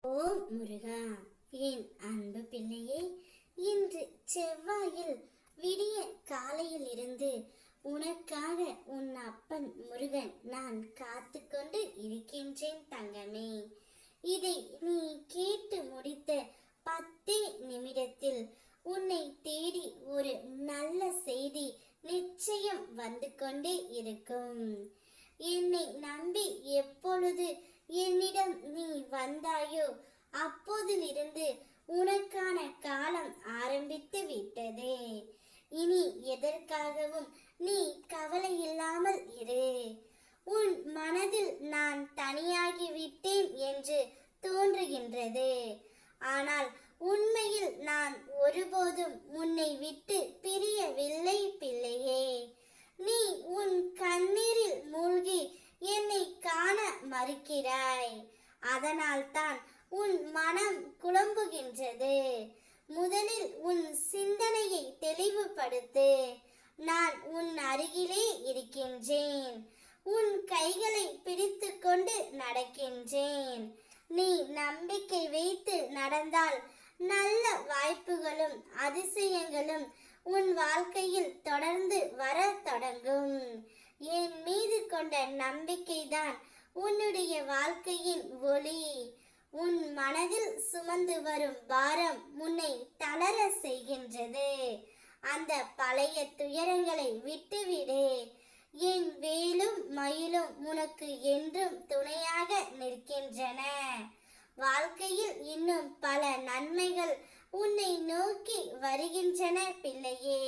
ஓம் முருகா, என் அன்பு பிள்ளையே, இன்று செவ்வாயில் விடிய காலையில் இருந்து உனக்காக உன் அப்பன் முருகன் நான் காத்து கொண்டு இருக்கின்றேன் தங்கமே. இதை நீ கேட்டு முடித்த 10 நிமிடத்தில் உன்னை தேடி ஒரு நல்ல செய்தி நிச்சயம் வந்து கொண்டே இருக்கும். என்னை நம்பி எப்பொழுது என்னிடம் நீ வந்தாயோ அப்போதிலிருந்து உனக்கான காலம் ஆரம்பித்து விட்டது. இனி எதற்காகவும் நீ கவலை இல்லாமல் இரு. உன் மனதில் நான் தனியாகி விட்டேன் என்று தோன்றுகின்றது. ஆனால் உண்மையில் நான் ஒருபோதும் உன்னை விட்டு பிரியவில்லை பிள்ளையே. நீ உன் கண்ணீரில் மூழ்கி என்னை காண மறுக்கிறாய். அதனால்தான் உன் மனம் குழம்புகின்றது. முதலில் உன் சிந்தனையை தெளிவுபடுத்து. நான் உன் அருகிலே இருக்கின்றேன். உன் கைகளை பிடித்து கொண்டு நடக்கின்றேன். நீ நம்பிக்கை வைத்து நடந்தால் நல்ல வாய்ப்புகளும் அதிசயங்களும் உன் வாழ்க்கையில் தொடர்ந்து வர தொடங்கும். என் மீது கொண்ட நம்பிக்கைதான் உன்னுடைய வாழ்க்கையின் ஒளி. உன் மனதில் சுமந்து வரும் பாரம் உன்னை தளர செய்கின்றது. அந்த பழைய துயரங்களை விட்டுவிடு. என் வேலும் மயிலும் உனக்கு என்றும் துணையாக நிற்கின்றன. வாழ்க்கையில் இன்னும் பல நன்மைகள் உன்னை நோக்கி வருகின்றன பிள்ளையே.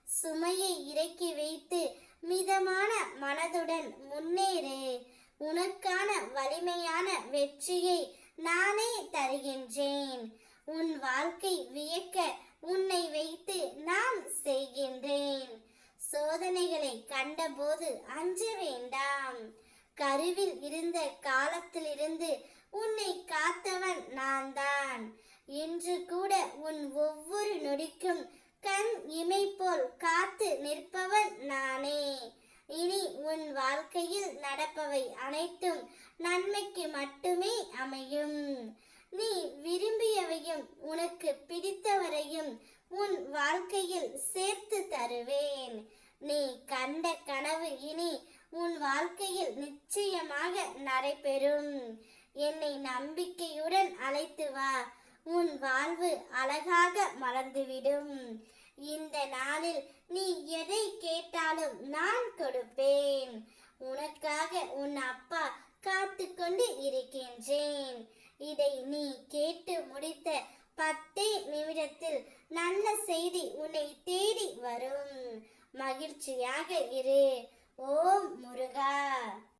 சுமையை இறக்கி வைத்து மிதமான மனதுடன் முன்னேறு. உனக்கான வலிமையான வெற்றியை நானே தருகின்றேன். உன் வாழ்க்கை வியக்க உன்னை வைத்து நான் செய்கின்றேன். சோதனைகளை கண்டபோது அஞ்ச வேண்டாம். கருவில் இருந்த காலத்திலிருந்து உன்னை காத்தவன் நான் தான். இன்று கூட உன் ஒவ்வொரு நொடிக்கும் கண் இமை போல் காத்து நிற்பவன் நானே. இனி உன் வாழ்க்கையில் நடப்பவை அனைத்தும் நன்மைக்கு மட்டுமே அமையும். நீ விரும்பியவையும் உனக்கு பிடித்தவரையும் உன் வாழ்க்கையில் சேர்த்து தருவேன். நீ கண்ட கனவு இனி உன் வாழ்க்கையில் நிச்சயமாக நடைபெறும். என்னை நம்பிக்கையுடன் அழைத்து வா. உன் வாழ்வு அழகாக மலர்ந்துவிடும். இந்த நாளில் நீ எதை கேட்டாலும் நான் கொடுப்பேன். உனக்காக உன் அப்பா காத்து கொண்டு இருக்கின்றேன். இதை நீ கேட்டு முடித்த 10 நிமிடத்தில் நல்ல செய்தி உன்னை தேடி வரும். மகிழ்ச்சியாக இரு. ஓம் முருகா.